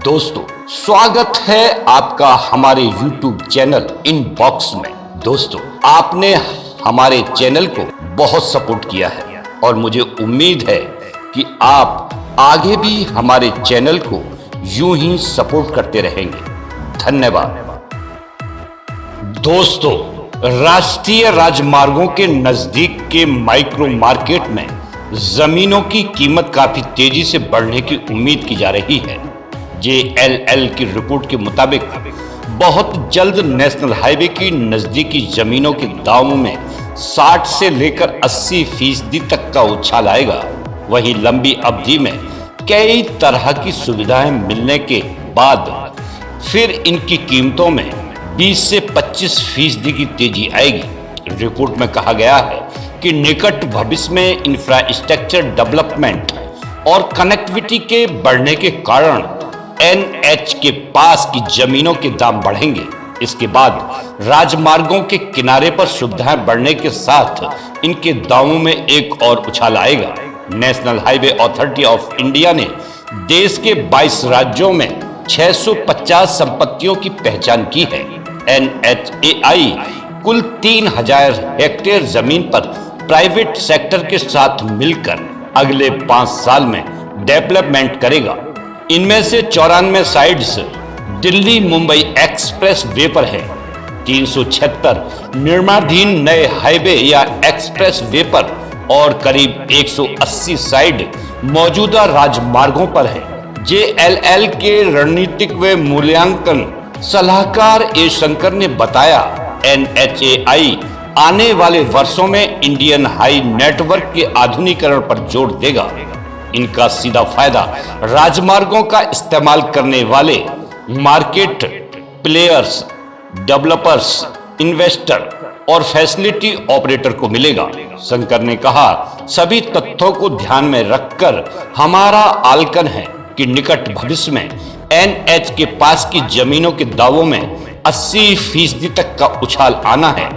दोस्तों, स्वागत है आपका हमारे YouTube चैनल इनबॉक्स में। दोस्तों, आपने हमारे चैनल को बहुत सपोर्ट किया है और मुझे उम्मीद है कि आप आगे भी हमारे चैनल को यूं ही सपोर्ट करते रहेंगे। धन्यवाद। दोस्तों, राष्ट्रीय राजमार्गों के नजदीक के माइक्रो मार्केट में जमीनों की कीमत काफी तेजी से बढ़ने की उम्मीद की जा रही है। JLL की रिपोर्ट के मुताबिक बहुत जल्द नेशनल हाईवे की नजदीकी जमीनों के दामों में 60 से लेकर 80% तक का उछाल आएगा। वहीं लंबी अवधि में कई तरह की सुविधाएं मिलने के बाद फिर इनकी कीमतों में 20 से 25% की तेजी आएगी। रिपोर्ट में कहा गया है कि निकट भविष्य में इंफ्रास्ट्रक्चर डेवलपमेंट और कनेक्टिविटी के बढ़ने के कारण NH के पास की जमीनों के दाम बढ़ेंगे। इसके बाद राजमार्गों के किनारे पर सुविधाएं बढ़ने के साथ इनके दामों में एक और उछाल आएगा। National highway authority of India ने देश के 22 राज्यों में 650 संपत्तियों की पहचान की है। NHAI कुल 3000 हेक्टेयर जमीन पर प्राइवेट सेक्टर के साथ मिलकर अगले 5 साल में डेवलपमेंट करेगा। इनमें से 94 sites Delhi Mumbai express way पर है। 376 निर्माणाधीन नए हाईवे या एक्सप्रेस वे पर और करीब 180 साइट मौजूदा राजमार्गों पर है। JLL के रणनीतिक व मूल्यांकन सलाहकार ए शंकर ने बताया, NHAI आने वाले वर्षों में इंडियन हाई नेटवर्क के आधुनिकीकरण पर जोर देगा। इनका सीधा फायदा राजमार्गों का इस्तेमाल करने वाले मार्केट प्लेयर्स, डेवलपर्स, इन्वेस्टर और फैसिलिटी ऑपरेटर को मिलेगा। शंकर ने कहा, सभी तथ्यों को ध्यान में रखकर हमारा आकलन है कि निकट भविष्य में NH के पास की जमीनों के दावों में 80% तक का उछाल आना है।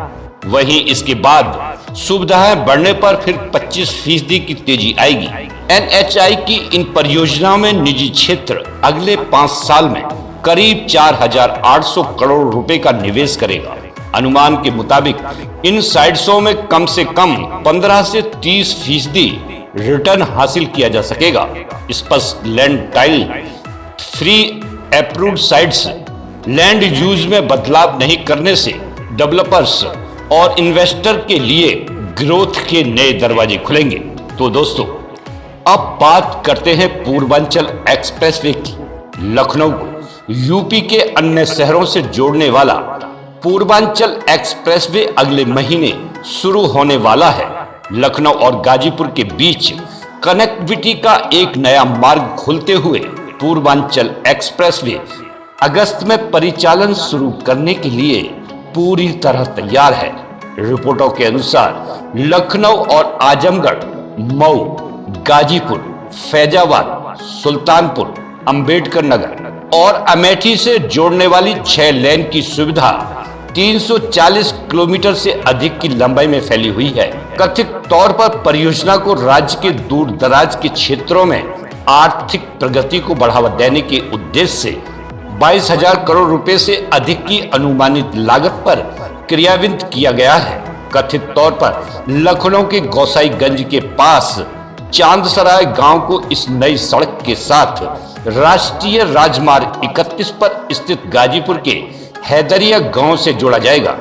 वहीं इसके बाद सुविधाएं बढ़ने पर फिर 25% की तेजी आएगी। NHAI की इन परियोजनाओं में निजी क्षेत्र अगले 5 साल में करीब 4800 करोड़ रुपए का निवेश करेगा। अनुमान के मुताबिक इन साइट्सों में कम से कम 15 से 30% रिटर्न हासिल किया जा सकेगा। स्पष्ट land tile free approved sites land use में बदलाव नहीं करने से डेवलपर्स और इन्वेस्टर के लिए ग्रोथ के नए दरवाजे खुलेंगे। तो दोस्तों, अब बात करते हैं पूर्वांचल एक्सप्रेसवे की। लखनऊ को यूपी के अन्य शहरों से जोड़ने वाला पूर्वांचल एक्सप्रेसवे अगले महीने शुरू होने वाला है। लखनऊ और गाजीपुर के बीच कनेक्टिविटी का एक नया मार्ग खुलते हुए पूर्वांचल एक्सप्रेसवे अगस्त में परिचालन शुरू करने के लिए पूरी तरह तैयार है। रिपोर्टों के अनुसार लखनऊ और आजमगढ़, मऊ, गाजीपुर, फैजाबाद, सुल्तानपुर, अंबेडकर नगर और अमेठी से जोड़ने वाली 6 लेन की सुविधा 340 किलोमीटर से अधिक की लंबाई में फैली हुई है। कथित तौर पर परियोजना को राज्य के दूर दराज के क्षेत्रों में आर्थिक प्रगति को बढ़ावा देने के उद्देश्य से 22,000 करोड़ रुपए से अधिक की अनुमानित लागत पर क्रियान्वित किया गया है। कथित तौर पर लखनऊ के गोसाईगंज के पास चांदसराय गांव को इस नई सड़क के साथ राष्ट्रीय राजमार्ग 31 पर स्थित गाजीपुर के हैदरिया गांव से जोड़ा जाएगा।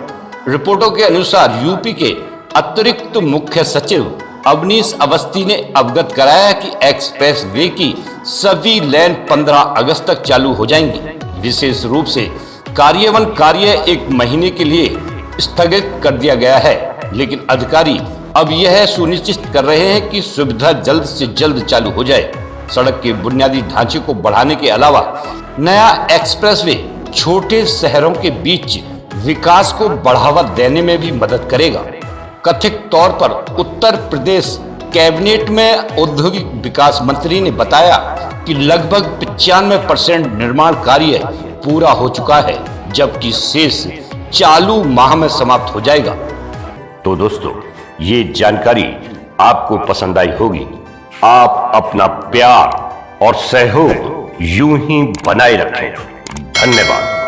रिपोर्टों के अनुसार यूपी के अतिरिक्त मुख्य सचिव अवनीश अवस्थी ने अवगत कराया कि एक्सप्रेस वे की सभी लेन 15 अगस्त तक चालू हो जाएंगी। विशेष रूप से कार्यान्वयन कार्य 1 महीने के लिए स्थगित कर दिया गया है, लेकिन अधिकारी अब यह सुनिश्चित कर रहे हैं कि सुविधा जल्द से जल्द चालू हो जाए। सड़क के बुनियादी ढांचे को बढ़ाने के अलावा नया एक्सप्रेसवे छोटे शहरों के बीच विकास को बढ़ावा देने में भी मदद करेगा। कथित तौर पर उत्तर प्रदेश कैबिनेट में औद्योगिक विकास मंत्री ने बताया कि लगभग 95% निर्माण कार्य पूरा हो चुका है, जबकि शेष चालू माह में समाप्त हो जाएगा। तो दोस्तों, ये जानकारी आपको पसंद आई होगी। आप अपना प्यार और सहयोग यूं ही बनाए रखें। धन्यवाद।